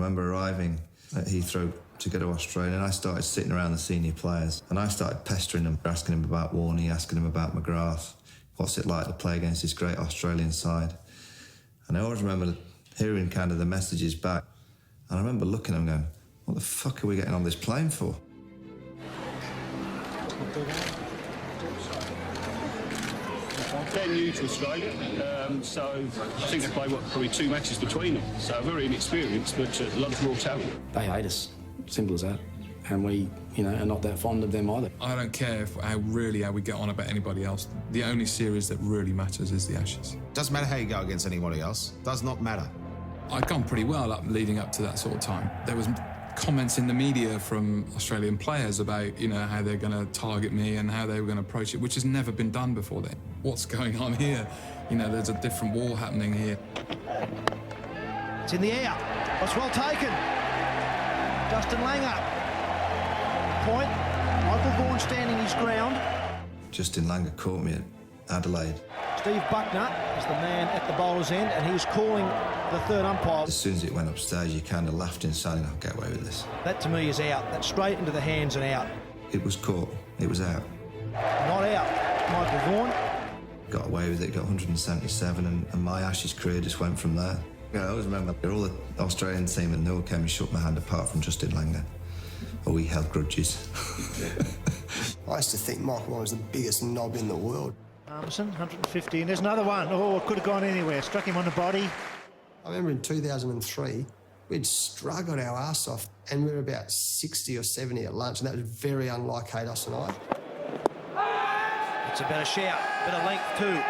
I remember arriving at Heathrow to go to Australia, and I started sitting around the senior players, and I started pestering them, asking them about Warney, asking them about McGrath. What's it like to play against this great Australian side? And I always remember hearing kind of the messages back, and I remember looking at them going, what the fuck are we getting on this plane for? They're new to Australia, so I think they play, probably 2 matches between them. So very inexperienced, but a lot of raw talent. They hate us, simple as that. And we, are not that fond of them either. I don't care how we get on about anybody else. The only series that really matters is the Ashes. Doesn't matter how you go against anybody else. Does not matter. I'd gone pretty well leading up to that sort of time. There was comments in the media from Australian players about, how they're going to target me and how they were going to approach it, which has never been done before then. What's going on here? There's a different war happening here. It's in the air. It's well taken. Justin Langer. Point. Michael Vaughan standing his ground. Justin Langer caught me at Adelaide. Steve Buckner is the man at the bowler's end, and he's calling the third umpire. As soon as it went upstairs, you kind of laughed inside and I'll get away with this. That to me is out. That's straight into the hands and out. It was caught. It was out. Not out. Michael Vaughan. Got away with it, got 177, and my Ashes career just went from there. I always remember all the Australian team and Noel came and shook my hand apart from Justin Langer. Oh, we held grudges. I used to think Michael Vaughan was the biggest knob in the world. Armisen, 150, and there's another one. Oh, it could have gone anywhere. Struck him on the body. I remember in 2003, we'd struggled our arse off, and we were about 60 or 70 at lunch, and that was very unlike Haydos and I. It's about a shout, bit of length too.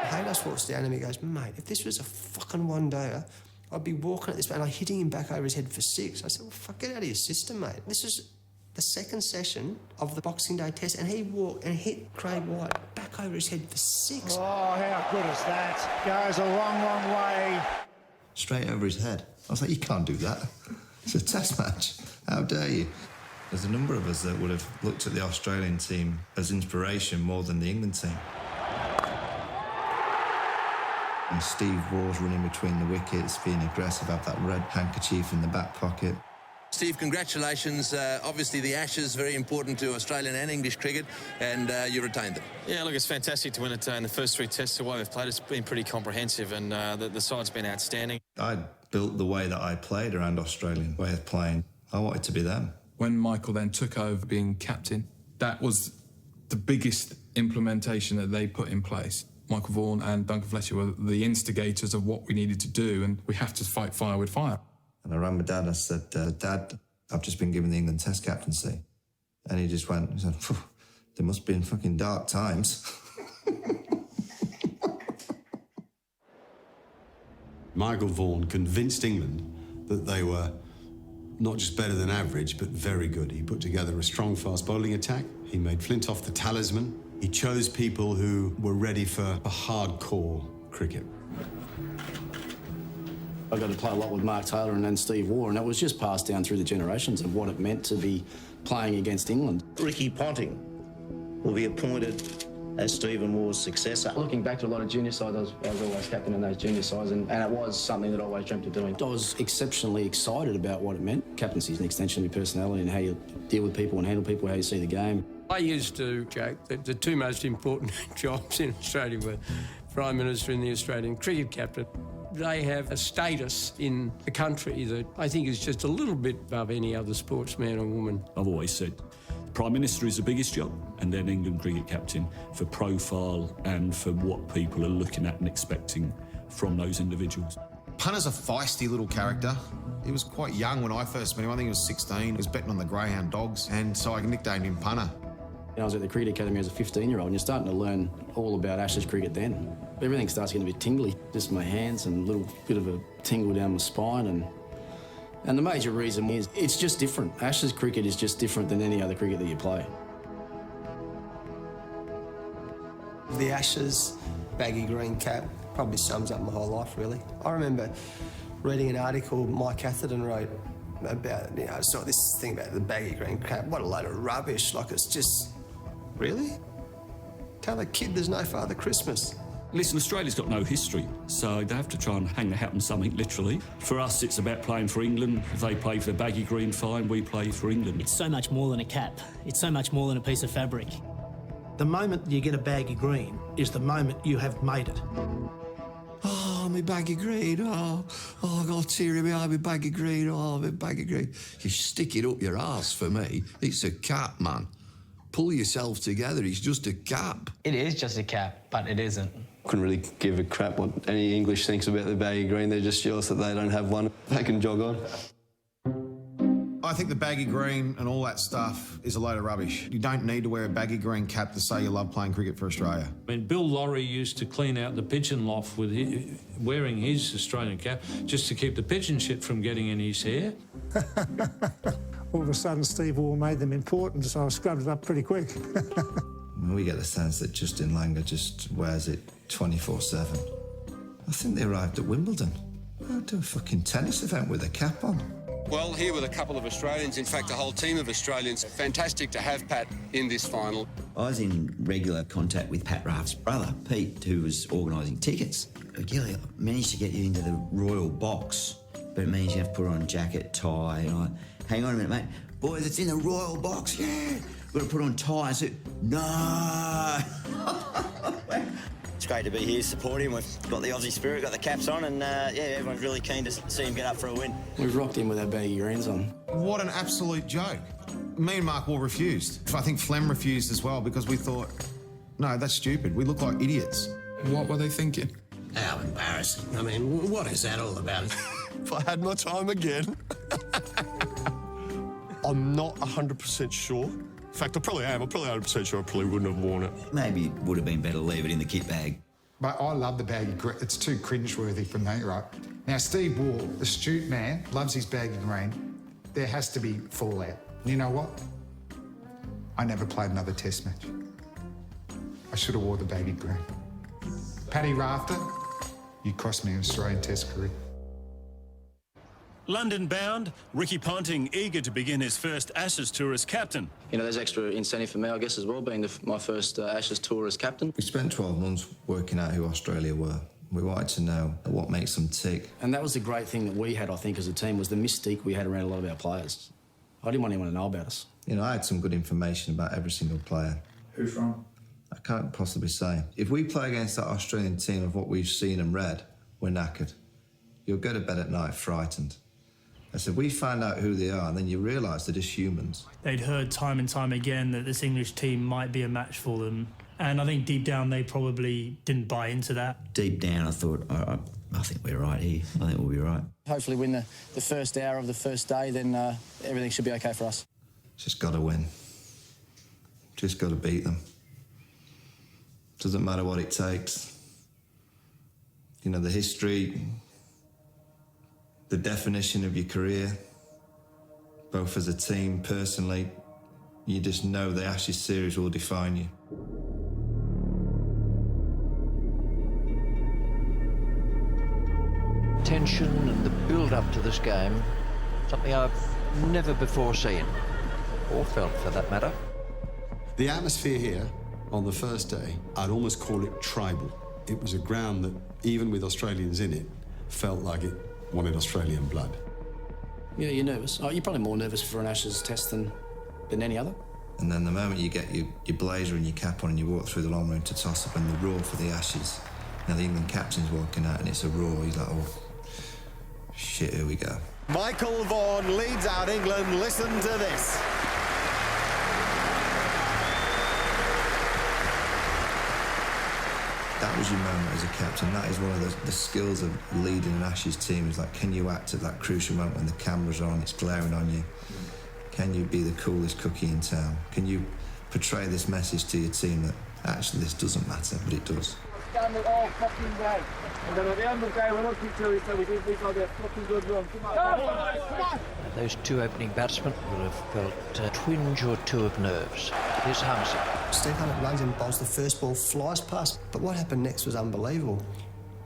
Haydos walks down and he goes, mate, if this was a fucking one-dayer, I'd be walking at this, and I'm hitting him back over his head for 6. I said, well, fuck, get out of your system, mate. This is the second session of the Boxing Day test, and he walked and hit Craig White back over his head for 6. Oh, how good is that? Goes a long, long way. Straight over his head. I was like, you can't do that. It's a test match. How dare you? There's a number of us that would have looked at the Australian team as inspiration more than the England team. And Steve Waugh's running between the wickets, being aggressive, have that red handkerchief in the back pocket. Steve, congratulations. Obviously, the Ashes, very important to Australian and English cricket, and you retained them. Yeah, look, it's fantastic to win it in the first 3 tests. The way we've played, it's been pretty comprehensive, and the side's been outstanding. I built the way that I played around Australian way of playing. I wanted to be them. When Michael then took over being captain, that was the biggest implementation that they put in place. Michael Vaughan and Duncan Fletcher were the instigators of what we needed to do, and we have to fight fire with fire. And I rang my dad and I said, Dad, I've just been given the England Test captaincy. And he just went, he said, there must be in fucking dark times. Michael Vaughan convinced England that they were not just better than average, but very good. He put together a strong fast bowling attack. He made Flintoff the talisman. He chose people who were ready for a hardcore cricket. I got to play a lot with Mark Taylor and then Steve Waugh, and it was just passed down through the generations of what it meant to be playing against England. Ricky Ponting will be appointed as Stephen Waugh's successor. Looking back to a lot of junior sides, I was always captain in those junior sides, and it was something that I always dreamt of doing. I was exceptionally excited about what it meant. Captaincy is an extension of your personality and how you deal with people and handle people, how you see the game. I used to joke that the 2 most important jobs in Australia were Prime Minister and the Australian cricket captain. They have a status in the country that I think is just a little bit above any other sportsman or woman. I've always said Prime Minister is the biggest job, and then England cricket captain for profile and for what people are looking at and expecting from those individuals. Punter's a feisty little character. He was quite young when I first met him. I think he was 16. He was betting on the Greyhound Dogs, and so I nicknamed him Punter. I was at the cricket academy as a 15-year-old, and you're starting to learn all about Ashes cricket then. Everything starts getting a bit tingly, just my hands and a little bit of a tingle down my spine. And the major reason is it's just different. Ashes cricket is just different than any other cricket that you play. The Ashes baggy green cap probably sums up my whole life, really. I remember reading an article Mike Atherton wrote about, sort of this thing about the baggy green cap. What a load of rubbish. Like, it's just, really? Tell a kid there's no Father Christmas. Listen, Australia's got no history, so they have to try and hang their hat on something, literally. For us, it's about playing for England. If they play for the baggy green, fine, we play for England. It's so much more than a cap. It's so much more than a piece of fabric. The moment you get a baggy green is the moment you have made it. Oh, my baggy green, I got teary behind my baggy green, my baggy green. You stick it up your arse for me. It's a cap, man. Pull yourself together, it's just a cap. It is just a cap, but it isn't. Couldn't really give a crap what any English thinks about the baggy green. They're just jealous that they don't have one they can jog on. I think the baggy green and all that stuff is a load of rubbish. You don't need to wear a baggy green cap to say you love playing cricket for Australia. I mean, Bill Lawry used to clean out the pigeon loft with wearing his Australian cap just to keep the pigeon shit from getting in his hair. All of a sudden, Steve Waugh made them important, so I scrubbed it up pretty quick. We get the sense that Justin Langer just wears it 24/7. I think they arrived at Wimbledon. I'll do a fucking tennis event with a cap on. Well, here with a couple of Australians, in fact, a whole team of Australians. Fantastic to have Pat in this final. I was in regular contact with Pat Raft's brother, Pete, who was organising tickets. Gilly, I managed to get you into the royal box, but it means you have to put on a jacket, tie, and I... Hang on a minute, mate. Boys, it's in the royal box, yeah. Got to put on tie and suit. No! It's great to be here supporting him. We've got the Aussie spirit, got the caps on, and everyone's really keen to see him get up for a win. We've rocked in with our baggy greens on. What an absolute joke. Me and Mark Waugh refused. I think Flem refused as well because we thought, no, that's stupid. We look like idiots. What were they thinking? How embarrassing. I mean, what is that all about? If I had my time again... I'm not 100% sure. In fact, I probably am. I'm probably 100% sure I probably wouldn't have worn it. Maybe it would have been better to leave it in the kit bag. But I love the baggy green. It's too cringeworthy for me, right? Now, Steve Waugh, astute man, loves his baggy green. There has to be fallout. You know what? I never played another test match. I should have wore the baggy green. Paddy Rafter, you cost me an Australian test career. London-bound, Ricky Ponting eager to begin his first Ashes tour as captain. You know, there's extra incentive for me, I guess, as well, being my first Ashes tour as captain. We spent 12 months working out who Australia were. We wanted to know what makes them tick. And that was the great thing that we had, I think, as a team, was the mystique we had around a lot of our players. I didn't want anyone to know about us. You know, I had some good information about every single player. Who from? I can't possibly say. If we play against that Australian team of what we've seen and read, we're knackered. You'll go to bed at night frightened. I said, we find out who they are, and then you realise they're just humans. They'd heard time and time again that this English team might be a match for them. And I think deep down they probably didn't buy into that. Deep down I thought, I think we're right here. I think we'll be right. Hopefully win the first hour of the first day, then everything should be OK for us. Just got to win. Just got to beat them. Doesn't matter what it takes. You know, the history... the definition of your career, both as a team, personally, you just know the Ashes series will define you. Tension and the build-up to this game, something I've never before seen, or felt for that matter. The atmosphere here on the first day, I'd almost call it tribal. It was a ground that, even with Australians in it, felt like it wanted Australian blood. Yeah, you're nervous. Oh, you're probably more nervous for an Ashes test than any other. And then the moment you get your blazer and your cap on and you walk through the long room to toss up and the roar for the Ashes, now the England captain's walking out and it's a roar, you're like, oh, shit, here we go. Michael Vaughan leads out England. Listen to this. That was your moment as a captain. That is one of the skills of leading an Ashes team, is like, can you act at that crucial moment when the cameras are on, it's glaring on you? Can you be the coolest cookie in town? Can you portray this message to your team that actually this doesn't matter, but it does? Stand it all fucking day. And then at the end of the day, we're looking to so we think we've got a fucking good run. Come on, come on. Those two opening batsmen will have felt a twinge or two of nerves. Here's Hamsey. Steve Hunt runs and bowls the first ball, flies past. But what happened next was unbelievable.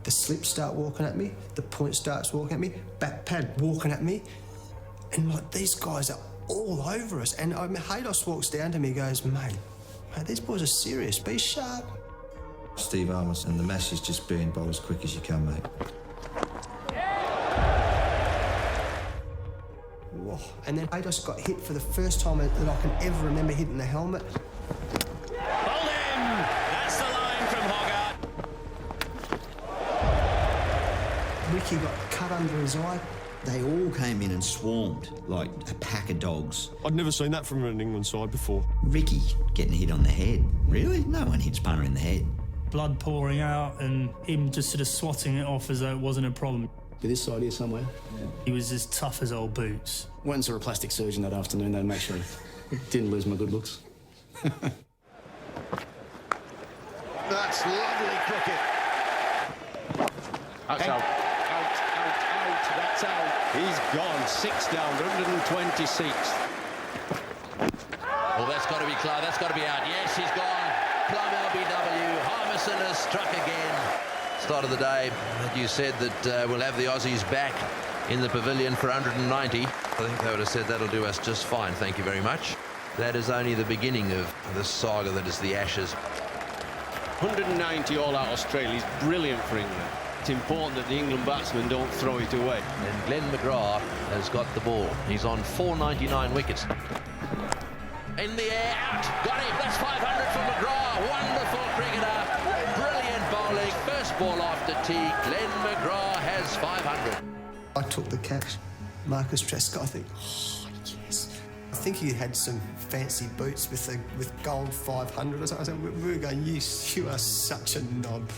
The slips start walking at me, the point starts walking at me, back pad walking at me. And like, these guys are all over us. And Haydos walks down to me and goes, mate, these boys are serious, be sharp. Steve Armas, and the message just being bowl as quick as you can, mate. Whoa. And then Ados got hit for the first time that I can ever remember hitting the helmet. Hold him! That's the line from Hoggart. Ricky got cut under his eye. They all came in and swarmed like a pack of dogs. I'd never seen that from an England side before. Ricky getting hit on the head. Really? No one hits punter in the head. Blood pouring out and him just sort of swatting it off as though it wasn't a problem. This side here somewhere. He was as tough as old boots. Went and saw a plastic surgeon that afternoon to make sure I didn't lose my good looks. That's lovely cricket. That's out. That's out. He's gone. 6 down, 126. Well, that's got to be clear. That's got to be out. Yes, he's gone. Plum LBW. Harmison has struck again. Start of the day, you said that we'll have the Aussies back in the pavilion for 190. I think they would have said that'll do us just fine. Thank you very much. That is only the beginning of the saga that is the Ashes. 190 all out Australia is brilliant for England. It's important that the England batsmen don't throw it away. And Glenn McGrath has got the ball. He's on 499 wickets. In the air, out. Got him. That's 500 for McGrath. Wonderful cricketer. Brilliant bowling. First ball off the tee. Glenn McGrath has 500. I took the catch. Marcus Trescott, I think, oh, yes. I think he had some fancy boots with gold 500 or something. We were going, you are such a knob.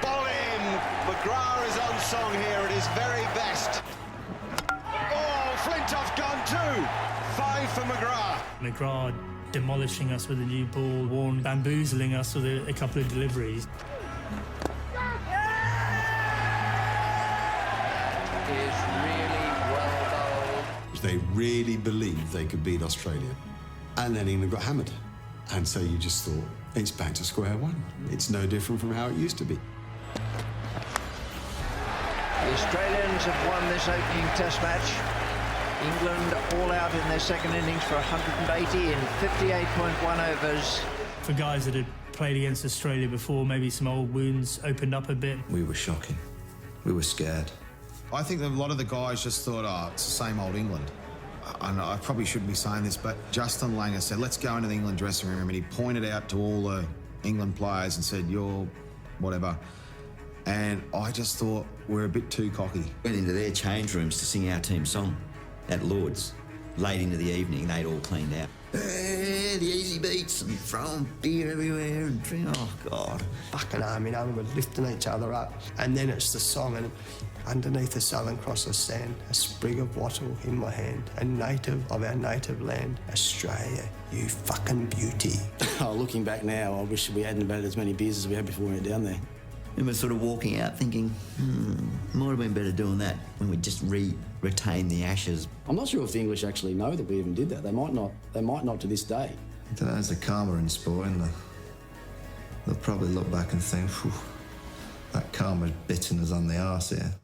Bowling! McGrath is on song here at his very best. Oh, Flintoff gone too. 5 for McGrath. McGrath demolishing us with a new ball, Warren bamboozling us with a couple of deliveries. Is really well bowled. They really believed they could beat Australia. And then England got hammered. And so you just thought, it's back to square one. It's no different from how it used to be. The Australians have won this opening test match. England all out in their second innings for 180 in 58.1 overs. For guys that had played against Australia before, maybe some old wounds opened up a bit. We were shocking. We were scared. I think that a lot of the guys just thought, oh, it's the same old England. And I probably shouldn't be saying this, but Justin Langer said, let's go into the England dressing room, and he pointed out to all the England players and said, you're whatever. And I just thought, we're a bit too cocky. Went into their change rooms to sing our team song at Lord's. Late into the evening, they'd all cleaned out. Hey, the easy beats and throwing beer everywhere and drink. Oh, God. Fucking arm in arm, we're lifting each other up. And then it's the song, and underneath the Southern Cross I stand, a sprig of wattle in my hand, a native of our native land, Australia, you fucking beauty. Oh, looking back now, I wish we hadn't had as many beers as we had before we went down there. And we're sort of walking out thinking, might have been better doing that when we just retain the Ashes. I'm not sure if the English actually know that we even did that. They might not to this day. I don't know, there's a karma in sport, isn't there? They'll probably look back and think, phew, that karma's bitten us on the arse here.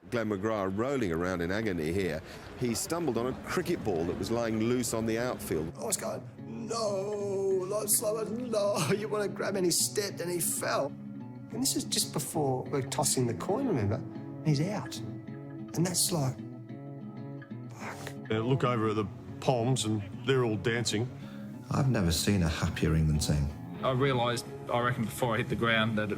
Glenn McGrath rolling around in agony here. He stumbled on a cricket ball that was lying loose on the outfield. I was going, no, Lord Slower, no, you want to grab, and he stepped and he fell. And this is just before we're tossing the coin, remember? And he's out. And that's like, fuck. Look over at the Poms and they're all dancing. I've never seen a happier England team. I realised, I reckon, before I hit the ground that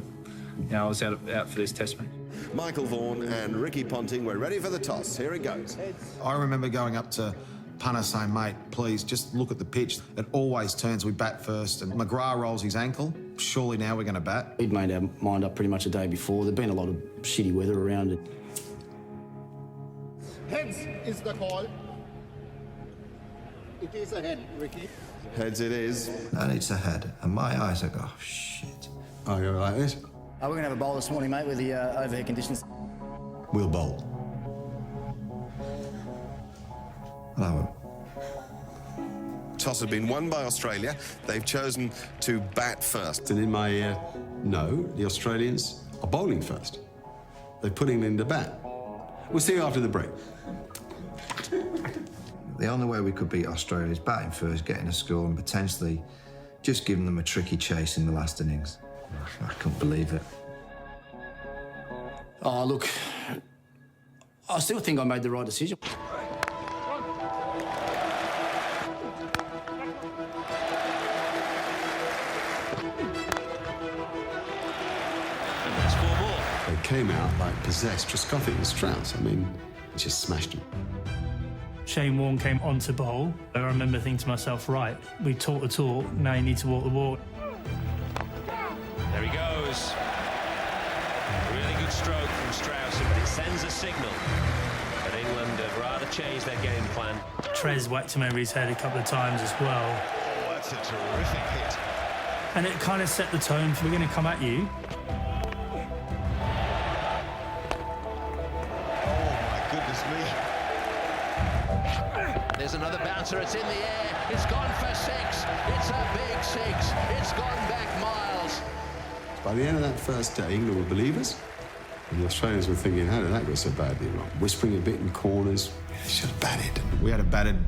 I was out for this test match. Michael Vaughan and Ricky Ponting were ready for the toss. Here it goes. I remember going up to punter saying, mate, please just look at the pitch. It always turns, we bat first, and McGrath rolls his ankle. Surely now we're going to bat. We'd made our mind up pretty much a day before. There'd been a lot of shitty weather around it. Heads is the call. It is a head, Ricky. Heads it is. And it's a head. And my eyes are, oh, shit. Oh, you're like this? We're going to have a bowl this morning, mate, with the overhead conditions. We'll bowl. And I won't. Toss had been won by Australia. They've chosen to bat first. And in my no, the Australians are bowling first. They're putting England to bat. We'll see you after the break. The The only way we could beat Australia is batting first, getting a score and potentially just giving them a tricky chase in the last innings. I couldn't believe it. Oh, look, I still think I made the right decision. They came out like possessed. Trescothick and Strauss, I mean, just smashed them. Shane Warne came on to bowl. I remember thinking to myself, right, we talk the talk, now you need to walk the walk. There he goes. Really good stroke from Strauss, but it sends a signal that England have rather changed their game plan. Trez whacked him over his head a couple of times as well. Oh, that's a terrific hit. And it kind of set the tone for we're going to come at you. There's another bouncer, it's in the air, it's gone for 6, it's a big 6, it's gone back miles. By the end of that first day, England were believers, and the Australians were thinking, how did that go so badly wrong? Whispering a bit in corners, they should have batted. We had a batted,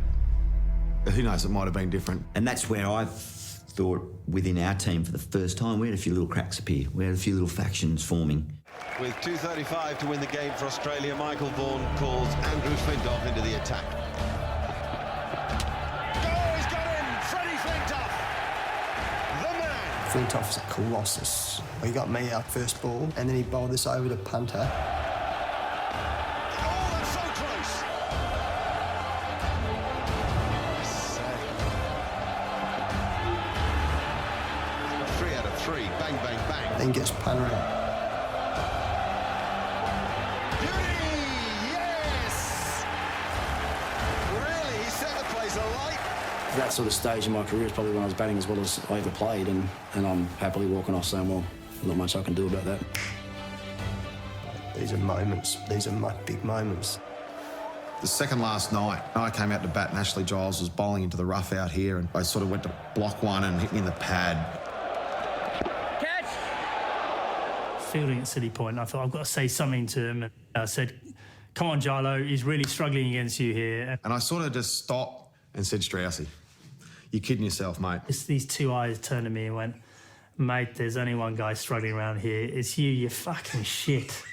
who knows, it might have been different. And that's where I thought within our team for the first time, we had a few little cracks appear. We had a few little factions forming. With 2:35 to win the game for Australia, Michael Vaughan calls Andrew Flintoff into the attack. Flintoff's a colossus. He got me out first ball, and then he bowled this over to punter. Oh, that's so close! 3 out of 3, bang, bang, bang. Then gets punter out. That sort of stage in my career is probably when I was batting as well as I ever played, and I'm happily walking off saying, well, not much I can do about that. These are moments. These are my big moments. The second last night, I came out to bat and Ashley Giles was bowling into the rough out here, and I sort of went to block one and hit me in the pad. Catch! Fielding at City Point, I thought, I've got to say something to him. And I said, come on, Gilo, he's really struggling against you here. And I sort of just stopped and said, Straussy, you're kidding yourself, mate. Just these two eyes turned to me and went, mate, there's only one guy struggling around here. It's you, you fucking shit.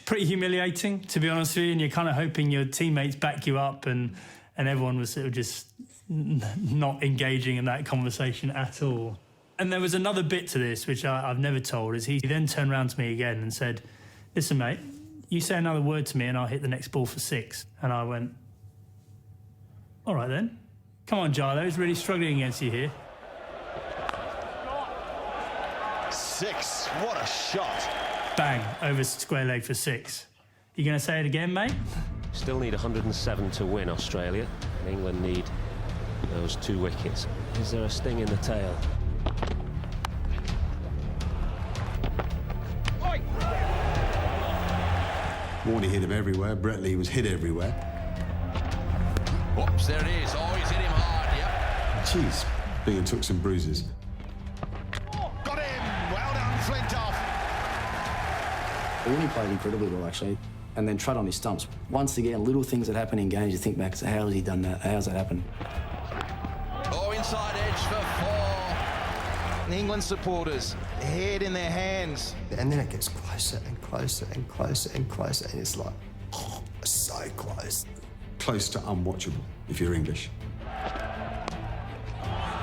Pretty humiliating, to be honest with you, and you're kind of hoping your teammates back you up, and everyone was sort of just not engaging in that conversation at all. And there was another bit to this, which I've never told, is he then turned around to me again and said, listen, mate, you say another word to me and I'll hit the next ball for 6. And I went, all right then. Come on, Gilo, he's really struggling against you here. 6, what a shot. Bang, over square leg for 6. You going to say it again, mate? Still need 107 to win, Australia. And England need those 2 wickets. Is there a sting in the tail? Warney hit him everywhere. Brett Lee was hit everywhere. Whoops, there it is. Oh, he's hit him hard, yep. Jeez, Bingham took some bruises. Got him! Well done, Flintoff. Warney played incredibly well, actually, and then trod on his stumps. Once again, little things that happen in games, you think back, so how has he done that? How's that happened? Oh, inside edge for 4. England supporters, head in their hands. And then it gets closer and closer and closer and closer, and it's like, oh, so close. Close to unwatchable, if you're English.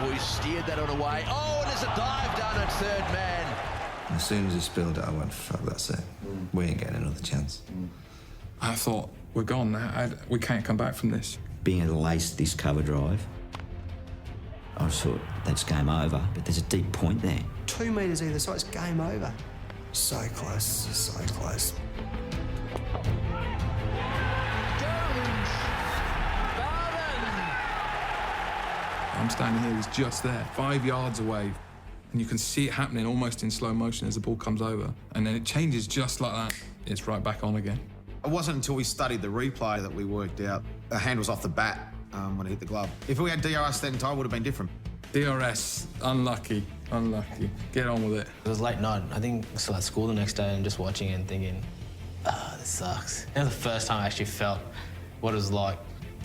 Oh, he steered that on away. Oh, and there's a dive down at third man. As soon as he spilled it, I went, fuck, that's it. We ain't getting another chance. I thought, we're gone now. We can't come back from this. Being able to lace this cover drive, I just thought, that's game over. But there's a deep point there. 2 metres either side, it's game over. So close, so close. I'm standing here, he's just there, 5 yards away. And you can see it happening almost in slow motion as the ball comes over. And then it changes just like that. It's right back on again. It wasn't until we studied the replay that we worked out the hand was off the bat when it hit the glove. If we had DRS that time, it would have been different. DRS, unlucky. Get on with it. It was late night. I think I was still at school the next day and just watching it and thinking, this sucks. It was the first time I actually felt what it was like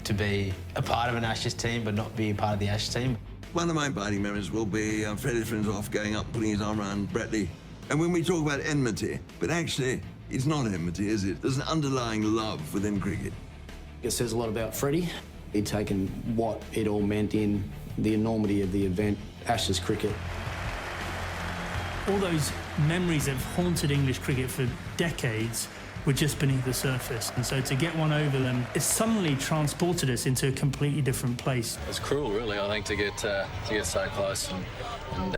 to be a part of an Ashes team but not be a part of the Ashes team. One of my abiding memories will be Freddie Flintoff going up, putting his arm around Brett Lee. And when we talk about enmity, but actually, it's not enmity, is it? There's an underlying love within cricket. It says a lot about Freddie. He'd taken what it all meant in the enormity of the event, Ashes cricket. All those memories that have haunted English cricket for decades were just beneath the surface. And so to get one over them, it suddenly transported us into a completely different place. It's cruel, really, I think, to get so close and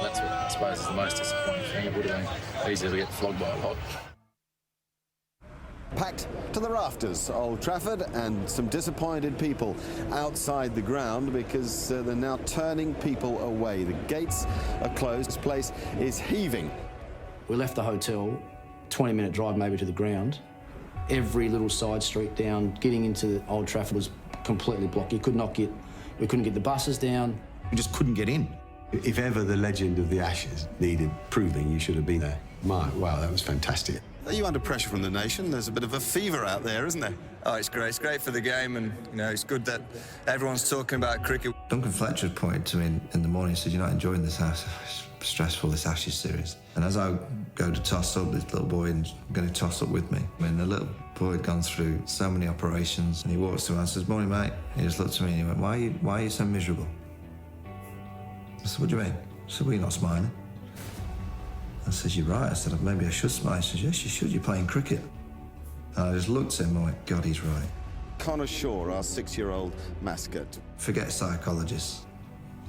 that's what I suppose is the most disappointing thing. It would have been easier to get flogged by a lot. Packed to the rafters, Old Trafford, and some disappointed people outside the ground because they're now turning people away. The gates are closed. This place is heaving. We left the hotel, 20-minute drive maybe to the ground. Every little side street down, getting into Old Trafford was completely blocked. We couldn't get the buses down. We just couldn't get in. If ever the legend of the Ashes needed proving, you should have been there. Mark, wow, that was fantastic. Are you under pressure from the nation? There's a bit of a fever out there, isn't there? Oh, it's great. It's great for the game, and it's good that everyone's talking about cricket. Duncan Fletcher had pointed to me in the morning and said, "You're not enjoying this house. It's stressful, this Ashes series." And as I go to toss up, this little boy is going to toss up with me. I mean, the little boy had gone through so many operations, and he walks to me and says, "Morning, mate." He just looked at me and he went, Why are you so miserable? I said, "What do you mean?" I said, "Well, you're not smiling." I said, "You're right." I said, "Maybe I should smile." He said, "Yes, you should. You're playing cricket." And I just looked at him and went, God, he's right. Connor Shaw, our 6-year-old mascot. Forget psychologists.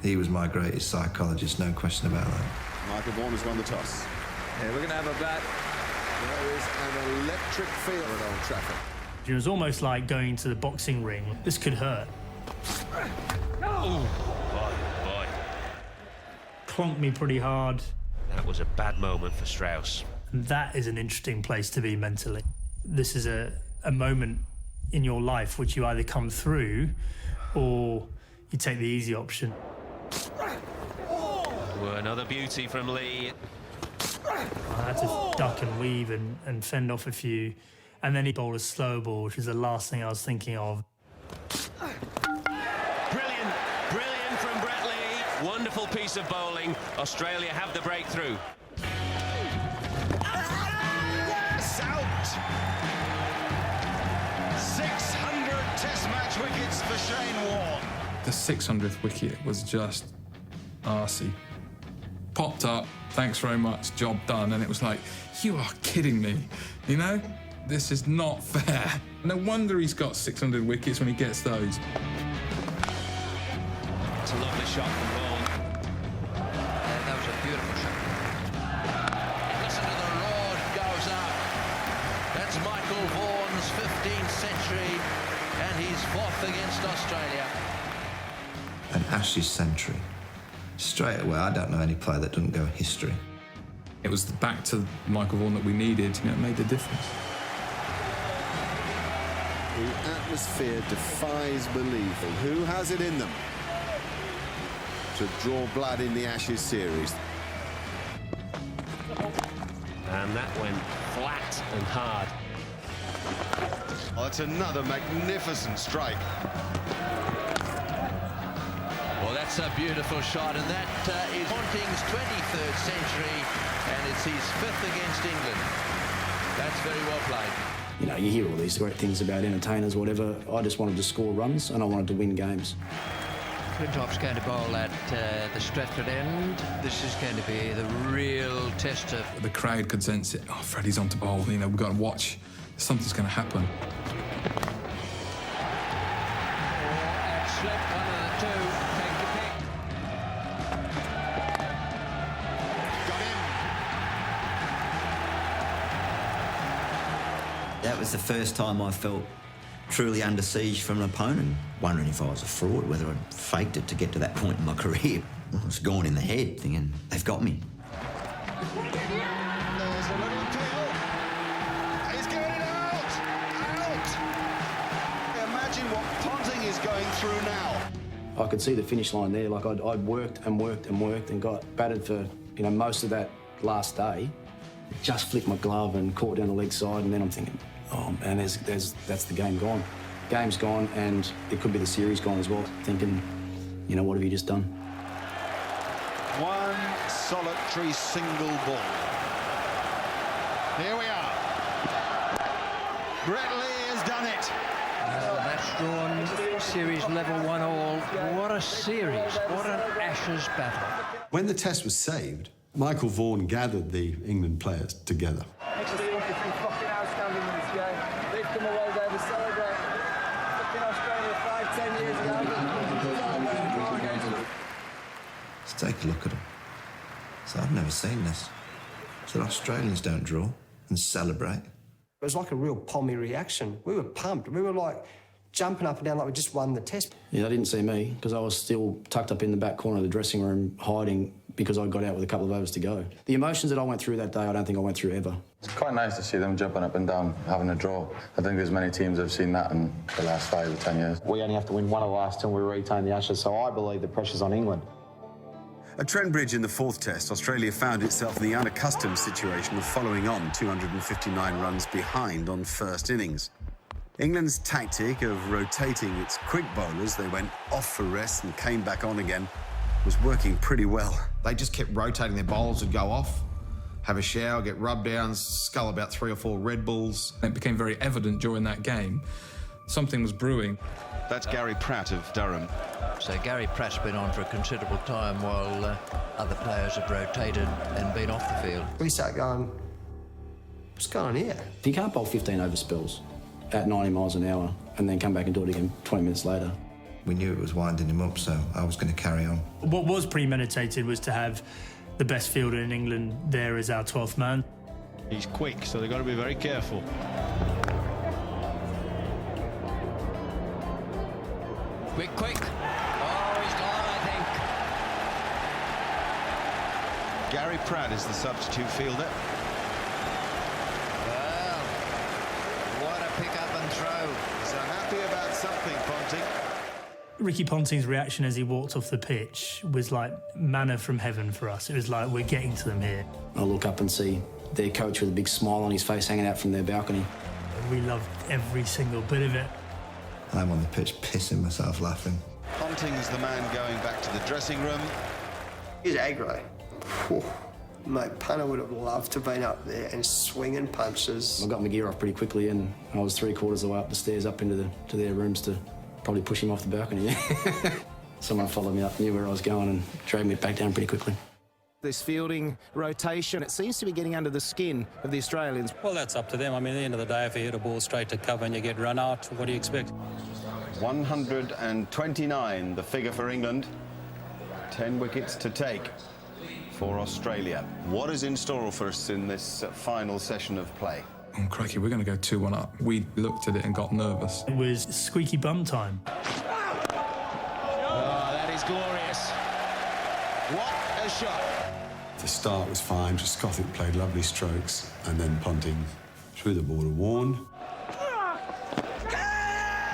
He was my greatest psychologist, no question about that. Michael Vaughan has won the toss. Yeah, we're going to have a bat. There is an electric feel at Old Trafford. It was almost like going to the boxing ring. This could hurt. Oh, boy. Clonked me pretty hard. That was a bad moment for Strauss. And that is an interesting place to be mentally. This is a moment in your life which you either come through or you take the easy option. Well, another beauty from Lee. I had to duck and weave and fend off a few. And then he bowled a slow ball, which is the last thing I was thinking of. Brilliant from Brett Lee. Wonderful piece of bowling. Australia have the breakthrough. Yes, out! 600 Test match wickets for Shane Warne. The 600th wicket was just arsey. Popped up, thanks very much, job done. And it was like, you are kidding me, you know? This is not fair. No wonder he's got 600 wickets when he gets those. It's a lovely shot from Vaughan. That was a beautiful shot. Listen to the roar goes up. That's Michael Vaughan's 15th century, and he's fourth against Australia. An Ashes century. Straight away, I don't know any player that doesn't go in history. It was the back to Michael Vaughan that we needed, and it made the difference. The atmosphere defies belief. Who has it in them to draw blood in the Ashes series? And that went flat and hard. Oh, that's another magnificent strike. Well, that's a beautiful shot, and that is Ponting's 23rd century, and it's his 5th against England. That's very well played. You know, you hear all these great things about entertainers, whatever. I just wanted to score runs and I wanted to win games. Flintoff's going to bowl at the Stratford end. This is going to be the real test of... The crowd could sense it. Oh, Freddie's on to bowl. You know, we've got to watch. Something's going to happen. And slip, one of the two. Take the pick. Got him. That was the first time I felt truly under siege from an opponent, wondering if I was a fraud, whether I'd faked it to get to that point in my career. I was gone in the head, thinking, they've got me. There's a little appeal. He's getting it out! Out! Imagine what Ponting is going through now. I could see the finish line there. Like I'd worked and worked and worked and got battered for most of that last day. Just flicked my glove and caught down the leg side, and then I'm thinking, oh man, that's the game gone. Game's gone, and it could be the series gone as well. Thinking, what have you just done? One solitary single ball. Here we are. Brett Lee has done it. That's drawn series level 1-1. What a series. What an Ashes battle. When the test was saved, Michael Vaughan gathered the England players together. Experience has been fucking outstanding in this game. They've come away there to celebrate. Fucking Australia 5-10 years ago. Let's take a look at them. So I've never seen this. So Australians don't draw and celebrate. It was like a real pommy reaction. We were pumped. We were like jumping up and down like we just won the test. Yeah, they didn't see me because I was still tucked up in the back corner of the dressing room hiding because I got out with a couple of overs to go. The emotions that I went through that day, I don't think I went through ever. It's quite nice to see them jumping up and down, having a draw. I think there's many teams that have seen that in the last 5 or 10 years. We only have to win one of the last 10 we retain the Ashes, so I believe the pressure's on England. At Trent Bridge in the fourth test, Australia found itself in the unaccustomed situation of following on 259 runs behind on first innings. England's tactic of rotating its quick bowlers, they went off for rest and came back on again, was working pretty well. They just kept rotating. Their bowlers would go off, have a shower, get rubbed down, scull about 3 or 4 Red Bulls. It became very evident during that game something was brewing. That's Gary Pratt of Durham. So Gary Pratt's been on for a considerable time while other players have rotated and been off the field. We started going, what's going on here? You can't bowl 15 over spells at 90 miles an hour and then come back and do it again 20 minutes later. We knew it was winding him up, so I was going to carry on. What was premeditated was to have the best fielder in England there as our 12th man. He's quick, so they've got to be very careful. Quick. Oh, he's gone, I think. Gary Pratt is the substitute fielder. Well, what a pick up and throw. So happy about something, Ponting. Ricky Ponting's reaction as he walked off the pitch was like manna from heaven for us. It was like, we're getting to them here. I look up and see their coach with a big smile on his face hanging out from their balcony. We loved every single bit of it. I'm on the pitch pissing myself laughing. Ponting's the man going back to the dressing room. He's aggro. Whew. Mate, Punter would have loved to have been up there and swinging punches. I got my gear off pretty quickly and I was 3/4 of the way up the stairs up into to their rooms to probably push him off the balcony. Someone followed me up, knew where I was going and dragged me back down pretty quickly. This fielding rotation, it seems to be getting under the skin of the Australians. Well, that's up to them. I mean, at the end of the day, if you hit a ball straight to cover and you get run out, what do you expect? 129, the figure for England. 10 wickets to take for Australia. What is in store for us in this final session of play? Oh, crikey, we're going to go 2-1 up. We looked at it and got nervous. It was squeaky bum time. Oh, that is glorious. What a shot. The start was fine. Trescothick played lovely strokes, and then Ponting threw the ball to Vaughan. Gone!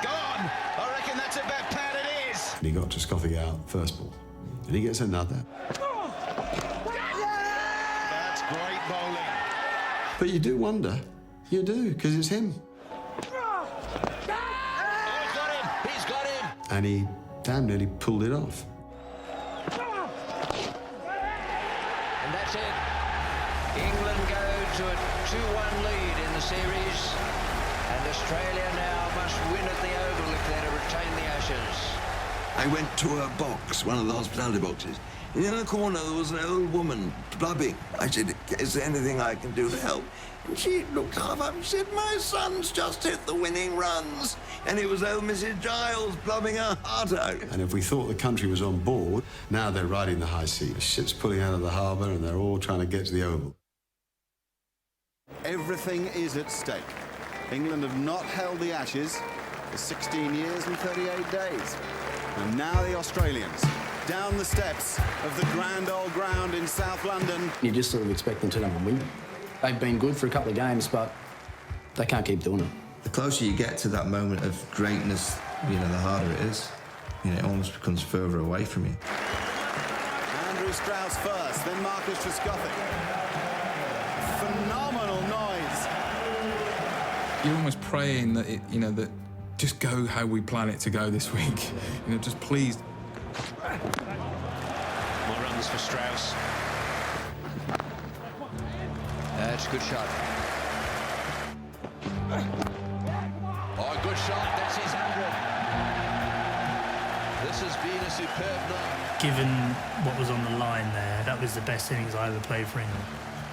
I reckon that's about pat it is. And he got Trescothick out first ball. And he gets another. That's great bowling. But you do wonder. You do, because it's him. Oh, he's got him. He's got him. And he damn nearly pulled it off. And that's it. England go to a 2-1 lead in the series. And Australia now must win at the Oval if they're to retain the Ashes. I went to a box, one of the hospitality boxes. And in the corner, there was an old woman blubbing. I said, is there anything I can do to help? And she looked half up and said, my son's just hit the winning runs. And it was old Mrs. Giles blubbing her heart out. And if we thought the country was on board, now they're riding the high sea. The ship's pulling out of the harbour and they're all trying to get to the Oval. Everything is at stake. England have not held the Ashes for 16 years and 38 days. And now the Australians, down the steps of the grand old ground in South London. You just sort of expect them to turn up and win. They've been good for a couple of games, but they can't keep doing it. The closer you get to that moment of greatness, you know, the harder it is. You know, it almost becomes further away from you. Andrew Strauss first, then Marcus Trescothick. Phenomenal noise. You're almost praying that it, you know, that just go how we plan it to go this week. You know, just please. More runs for Strauss. That's a good shot. Oh, good shot. That's his 100. This has been a superb night. Given what was on the line there, that was the best innings I ever played for England.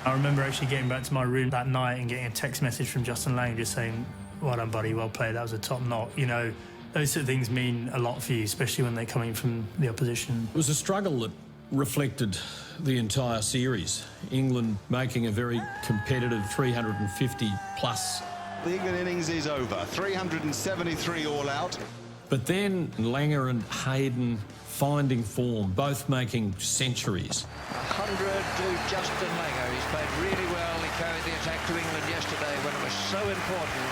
I remember actually getting back to my room that night and getting a text message from Justin Laing just saying, "Well done, buddy, well played, that was a top knock." You know, those sort of things mean a lot for you, especially when they're coming from the opposition. It was a struggle that reflected the entire series. England making a very competitive 350-plus. The England innings is over. 373 all out. But then Langer and Hayden finding form, both making centuries. 100 to Justin Langer. He's played really well. He carried the attack to England yesterday when it was so important.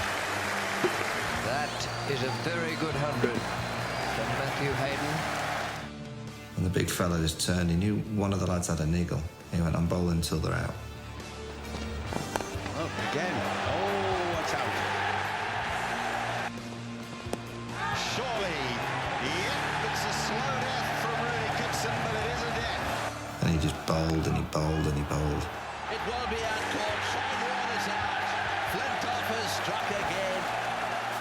That is a very good 100 from Matthew Hayden. And the big fella just turned. He knew one of the lads had a niggle. He went, "I'm bowling until they're out." Oh, again. Oh, what's out? Surely. Yep, it's a slow death from Rooney Cookson, but it is a death. And he just bowled and he bowled and he bowled. It will be out, caught. Shane Warne is out. Flintoff has struck again.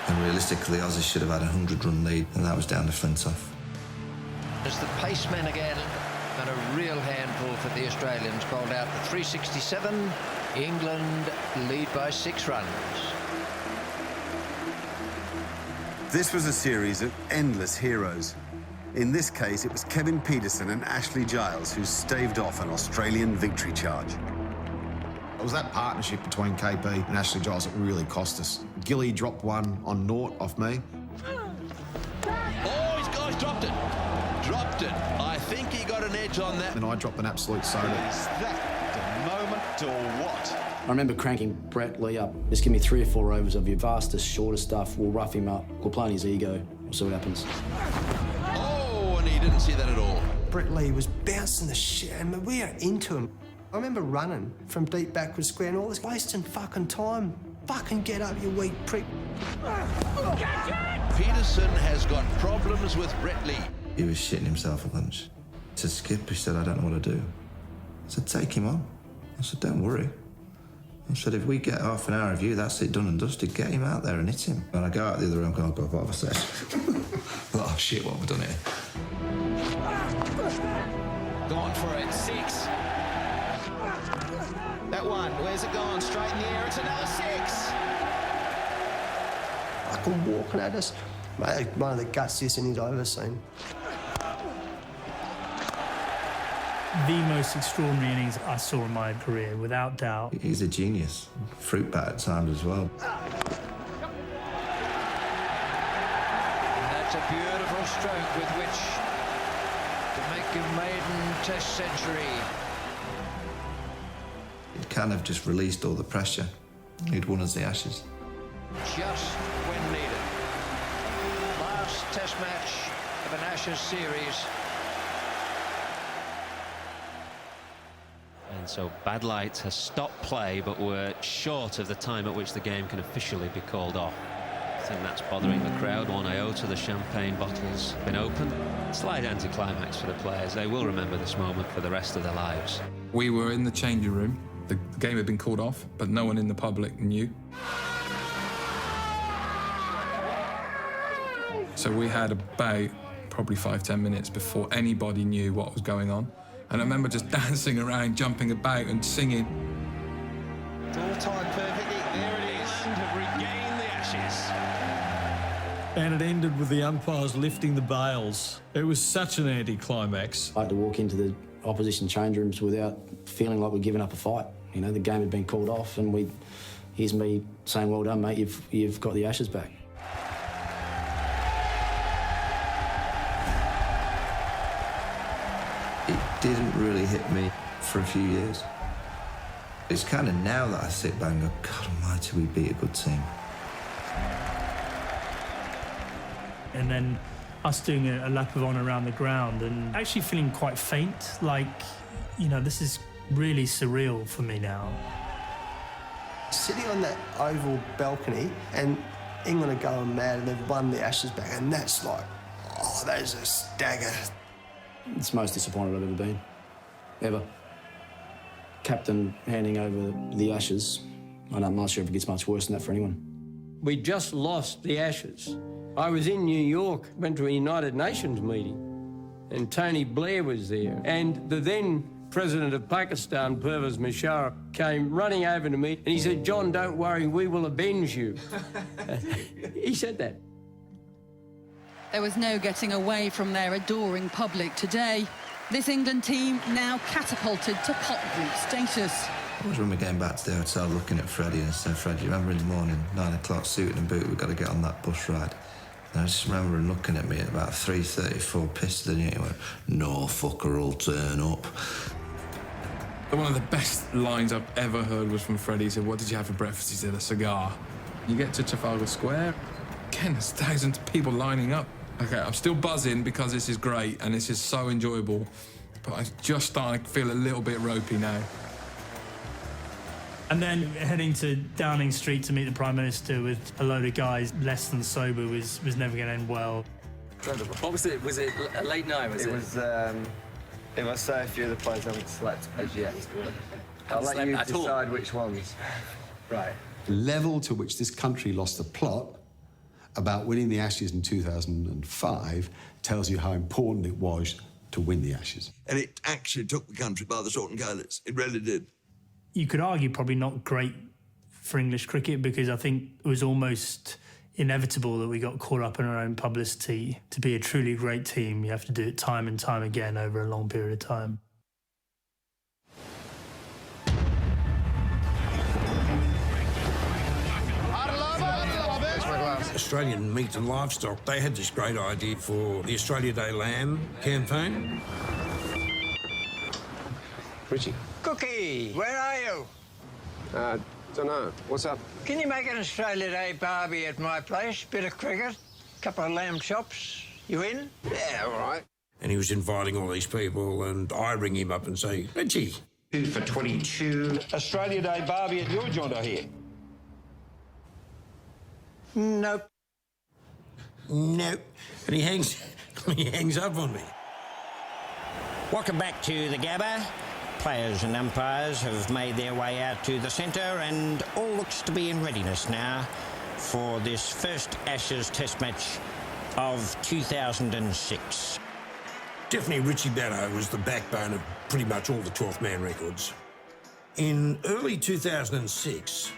And realistically, Aussies should have had a 100-run lead, and that was down to Flintoff. As the paceman again, and a real handful for the Australians, bowled out the 367. England lead by 6 runs. This was a series of endless heroes. In this case, it was Kevin Peterson and Ashley Giles who staved off an Australian victory charge. It was that partnership between KP and Ashley Giles that really cost us. Gilly dropped one on naught off me. Oh, his guy's dropped it. Dropped it. I think he got an edge on that. And I dropped an absolute soda. Is that the moment or what? I remember cranking Brett Lee up. Just give me 3 or 4 overs of your fastest, shortest stuff. We'll rough him up. We'll play on his ego. We'll see what happens. Oh, and he didn't see that at all. Brett Lee was bouncing the shit, and we are into him. I remember running from deep backward square and all this, wasting fucking time. Fucking get up, you weak prick. Peterson has got problems with Brett Lee. He was shitting himself at lunch. To Skip, he said, "I don't know what to do." I said, "Take him on." I said, "Don't worry." I said, "If we get half an hour of you, that's it, done and dusted. Get him out there and hit him." And I go out the other room, going, "Oh, God, what have I said?" Oh, shit, what have I done here? Gone for it. 6. That one. Where's it gone? Straight in the air. It's another 6. Fucking walking at us. Mate, one of the gutsiest innings I've ever seen. The most extraordinary innings I saw in my career, without doubt. He's a genius. Fruit bat at times as well. And that's a beautiful stroke with which to make a maiden Test century. It kind of just released all the pressure. He'd won us the Ashes. Just when needed. Last Test match of an Ashes series. And so Bad Light has stopped play, but we're short of the time at which the game can officially be called off. I think that's bothering the crowd. 1 iota, the champagne bottle's been open. Slight anticlimax for the players. They will remember this moment for the rest of their lives. We were in the changing room. The game had been called off, but no one in the public knew. So we had about probably 5-10 minutes before anybody knew what was going on. And I remember just dancing around, jumping about and singing. It's all timed perfectly. There it is. England have regained the Ashes. And it ended with the umpires lifting the bails. It was such an anticlimax. I had to walk into the opposition change rooms without feeling like we'd given up a fight. You know, the game had been called off and we here's me saying, well done, mate, you've got the Ashes back. It didn't really hit me for a few years. It's kind of now that I sit back and go, God almighty, we beat a good team. And then us doing a lap of honour around the ground and actually feeling quite faint, like, you know, this is really surreal for me now. Sitting on that oval balcony and England are going mad and they've won the Ashes back, and that's like, oh, that is a stagger. It's the most disappointed I've ever been, ever. Captain handing over the Ashes, I'm not sure if it gets much worse than that for anyone. We just lost the Ashes. I was in New York, went to a United Nations meeting, and Tony Blair was there. And the then President of Pakistan, Pervez Musharraf, came running over to me and he said, John, don't worry, we will avenge you. He said that. There was no getting away from their adoring public today. This England team now catapulted to pot group status. I was remember getting back to the hotel looking at Freddie and saying, Fred, you remember in the morning, 9 o'clock, suited and booted, we've got to get on that bus ride. And I just remember him looking at me at about 3:34, pissed at me, and went, no fucker will turn up. One of the best lines I've ever heard was from Freddie. He said, what did you have for breakfast? He said, a cigar. You get to Trafalgar Square, again, there's thousands of people lining up. Okay, I'm still buzzing because this is great and this is so enjoyable, but I'm just starting to feel a little bit ropey now. And then heading to Downing Street to meet the Prime Minister with a load of guys less than sober was never going to end well. What was it? Was it a late night, was it? It was so few of the players haven't slept as yet. I'll let you decide which ones. Right. The level to which this country lost the plot about winning the Ashes in 2005 tells you how important it was to win the Ashes. And it actually took the country by the sword and colours. It really did. You could argue probably not great for English cricket, because I think it was almost inevitable that we got caught up in our own publicity. To be a truly great team, you have to do it time and time again over a long period of time. Australian Meat and Livestock, they had this great idea for the Australia Day Lamb campaign. Richie. Cookie, where are you? Don't know. What's up? Can you make an Australia Day barbie at my place? Bit of cricket, couple of lamb chops. You in? Yeah, all right. And he was inviting all these people, and I ring him up and say, Richie. 2 for 22. Australia Day barbie at your joint, I hear. Nope. Nope. And he hangs up on me. Welcome back to the Gabba. Players and umpires have made their way out to the centre, and all looks to be in readiness now for this first Ashes Test match of 2006. Definitely Richie Benaud was the backbone of pretty much all the 12th man records. In early 2006,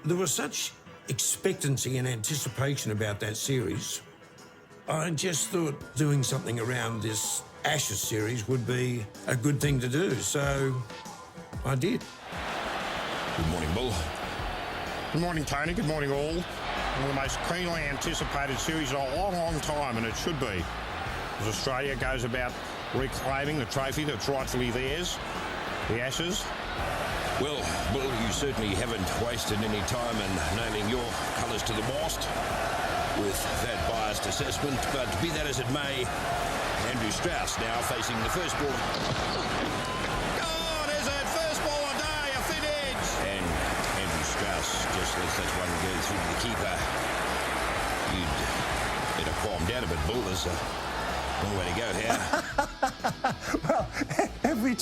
there was such expectancy and anticipation about that series. I just thought doing something around this Ashes series would be a good thing to do, so I did. Good morning, Bull. Good morning, Tony. Good morning, all. One of the most keenly anticipated series in a long, long time, and it should be, as Australia goes about reclaiming the trophy that's rightfully theirs, the Ashes. Well, Bull, you certainly haven't wasted any time in nailing your colours to the mast with that biased assessment, but be that as it may, Andrew Strauss now facing the first ball. Oh, there's that first ball a day, a thin edge. And Andrew Strauss just lets that one go through the keeper. You'd better calm down a bit, Bull. There's a long way to go here. Well, every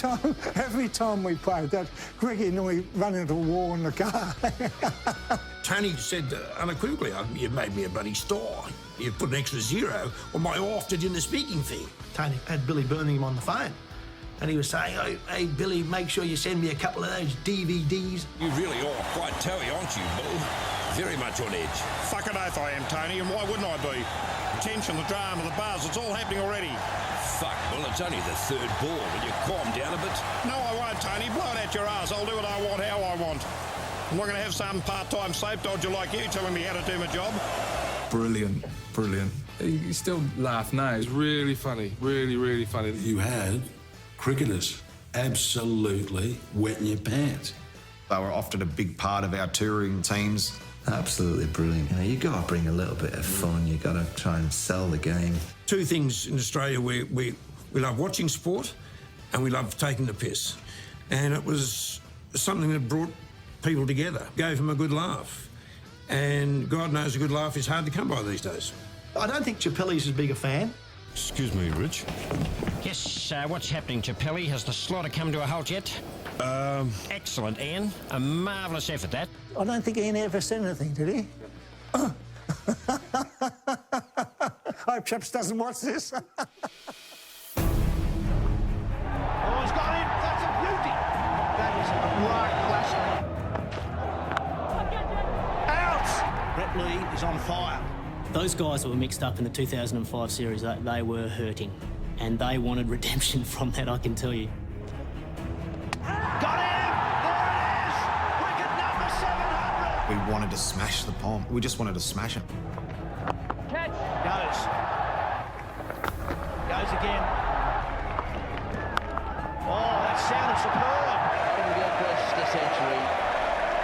time we played that, Greggy and I run into a wall in the car. Tony said unequivocally, you made me a bloody star. You put an extra zero on my often in the speaking fee. Tony had Billy Birmingham on the phone, and he was saying, oh, hey, Billy, make sure you send me a couple of those DVDs. You really are quite toey, aren't you, Bull? Very much on edge. Fucking oath I am, Tony, and why wouldn't I be? The tension, the drama, the buzz, it's all happening already. Fuck, Bull, it's only the third ball. Will you calm down a bit? No, I won't, Tony. Blow it out your ass. I'll do what I want, how I want. I'm not going to have some part-time safe dodger like you telling me how to do my job. Brilliant, brilliant. You still laugh now. It's really funny, really, really funny. You had cricketers absolutely wetting your pants. They were often a big part of our touring teams. Absolutely brilliant. You know, you got to bring a little bit of fun. You got to try and sell the game. Two things in Australia: we love watching sport, and we love taking the piss. And it was something that brought people together, gave them a good laugh. And God knows a good laugh is hard to come by these days. I don't think Chappelli's as big a fan. Excuse me, Rich. Yes, what's happening, Chappelli? Has the slaughter come to a halt yet? Excellent, Ian. A marvellous effort, that. I don't think Ian ever said anything, did he? I hope Chaps doesn't watch this. Oh, he's got him. That's a beauty. That is a right classic. Out! Brett Lee is on fire. Those guys that were mixed up in the 2005 series, they were hurting. And they wanted redemption from that, I can tell you. Got him! There it is! Wicket number 700! We wanted to smash the Pom. We just wanted to smash him. Catch! Goes. Goes again. Oh, that sounded superb! India crest a century.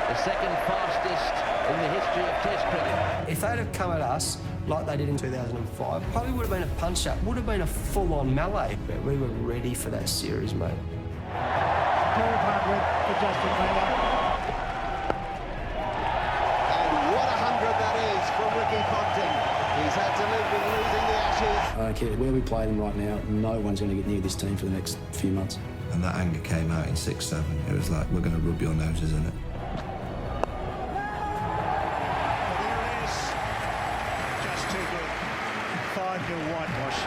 The second fastest in the history of Test cricket. If they'd have come at us like they did in 2005, probably would have been a punch-up, would have been a full-on melee. But we were ready for that series, mate. 1200 for Justin Langer. And what 100 that is from Ricky Ponting. He's had to live with losing the Ashes. I don't care where we play them right now, no one's going to get near this team for the next few months. And that anger came out in 6-7. It was like, we're going to rub your noses in it. Whitewash.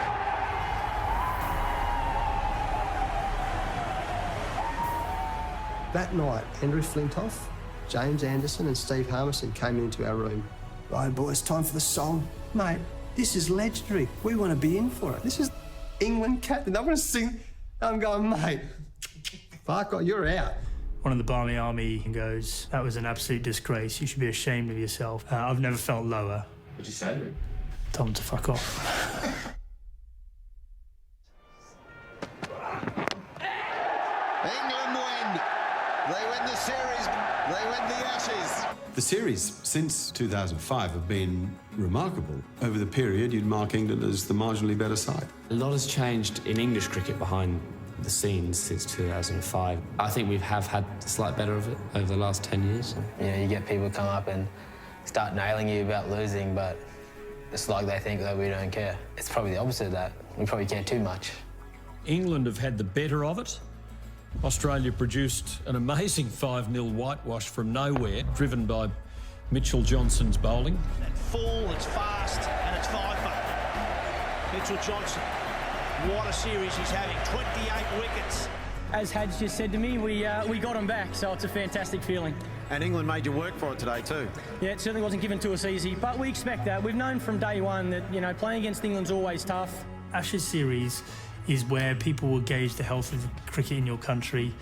That night, Andrew Flintoff, James Anderson and Steve Harmison came into our room. Right, boys, time for the song. Mate, this is legendary. We want to be in for it. This is England captain. I want to sing. I'm going, mate, fuck off, you're out. One of the Barmy Army goes, that was an absolute disgrace. You should be ashamed of yourself. I've never felt lower. What'd you say to him? Tell him to fuck off. England win. They win the series. They win the Ashes. The series since 2005 have been remarkable. Over the period, you'd mark England as the marginally better side. A lot has changed in English cricket behind the scenes since 2005. I think we have had a slight better of it over the last 10 years. You know, you get people come up and start nailing you about losing, but it's like they think that we don't care. It's probably the opposite of that. We probably care too much. England have had the better of it. Australia produced an amazing 5-0 whitewash from nowhere, driven by Mitchell Johnson's bowling. That full, it's fast, and it's viper. Mitchell Johnson, what a series he's having. 28 wickets. As Hadj just said to me, we got him back, so it's a fantastic feeling. And England made you work for it today too. Yeah, it certainly wasn't given to us easy, but we expect that. We've known from day one that, you know, playing against England's always tough. Ashes series is where people will gauge the health of cricket in your country,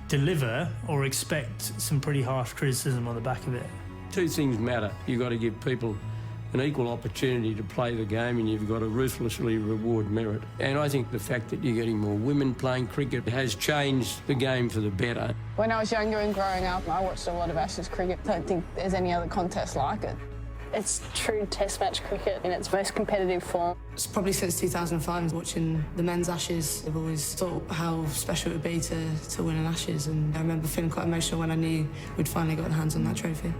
deliver or expect some pretty harsh criticism on the back of it. Two things matter. You've got to give people an equal opportunity to play the game, and you've got to ruthlessly reward merit. And I think the fact that you're getting more women playing cricket has changed the game for the better. When I was younger and growing up, I watched a lot of Ashes cricket. I don't think there's any other contest like it. It's true test match cricket in its most competitive form. It's probably since 2005, watching the men's Ashes, I've always thought how special it would be to win an Ashes, and I remember feeling quite emotional when I knew we'd finally got our hands on that trophy.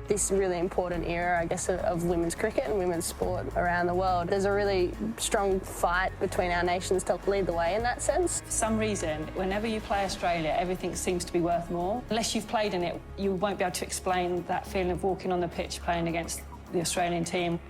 This really important era, I guess, of women's cricket and women's sport around the world. There's a really strong fight between our nations to lead the way in that sense. For some reason, whenever you play Australia, everything seems to be worth more. Unless you've played in it, you won't be able to explain that feeling of walking on the pitch playing against the Australian team.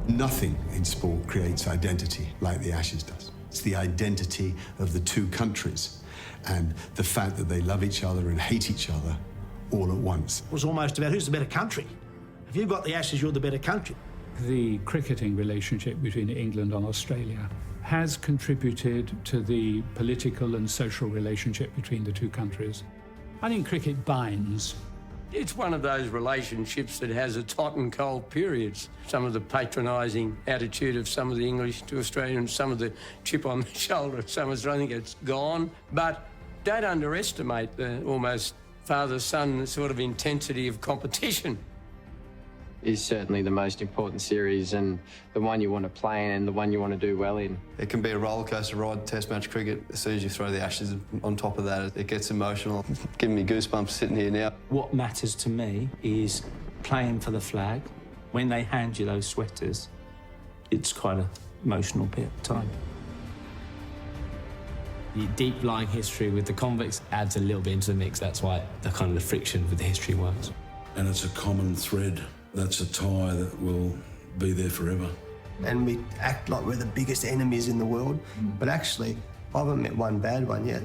Nothing in sport creates identity like the Ashes does. It's the identity of the two countries and the fact that they love each other and hate each other all at once. It was almost about who's the better country. If you've got the Ashes, you're the better country. The cricketing relationship between England and Australia has contributed to the political and social relationship between the two countries. I think cricket binds. It's one of those relationships that has its hot and cold periods. Some of the patronising attitude of some of the English to Australians, some of the chip on the shoulder of some of us, I think it's gone. But don't underestimate the almost father-son sort of intensity of competition. Is certainly the most important series and the one you want to play in and the one you want to do well in. It can be a rollercoaster ride, Test match cricket. As soon as you throw the Ashes on top of that, it gets emotional. It's giving me goosebumps sitting here now. What matters to me is playing for the flag. When they hand you those sweaters, it's quite an emotional bit of time. The deep-lying history with the convicts adds a little bit into the mix. That's why the kind of the friction with the history works. And it's a common thread. That's a tie that will be there forever. And we act like we're the biggest enemies in the world, but actually, I haven't met one bad one yet.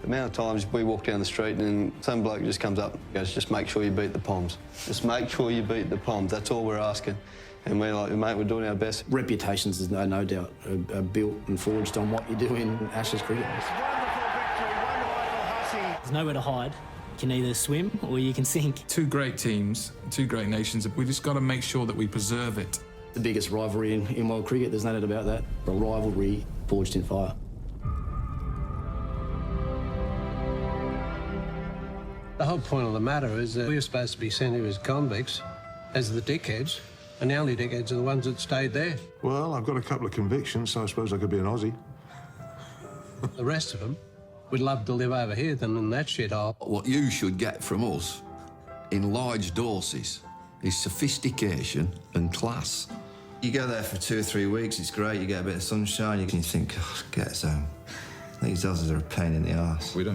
The amount of times we walk down the street and some bloke just comes up and goes, just make sure you beat the Poms. Just make sure you beat the Poms. That's all we're asking. And we're like, mate, we're doing our best. Reputations, there's no doubt, are built and forged on what you do in Ashes cricket. There's nowhere to hide. You can either swim or you can sink. Two great teams, two great nations. We just got to make sure that we preserve it. The biggest rivalry in world cricket, there's no doubt about that. A rivalry forged in fire. The whole point of the matter is that we're supposed to be sent here as convicts, as the dickheads, and the only dickheads are the ones that stayed there. Well, I've got a couple of convictions, so I suppose I could be an Aussie. The rest of them would love to live over here than in that shithole. What you should get from us, in large doses, is sophistication and class. You go there for 2 or 3 weeks, it's great, you get a bit of sunshine, you think, God, get us home. These Aussies are a pain in the arse. We don't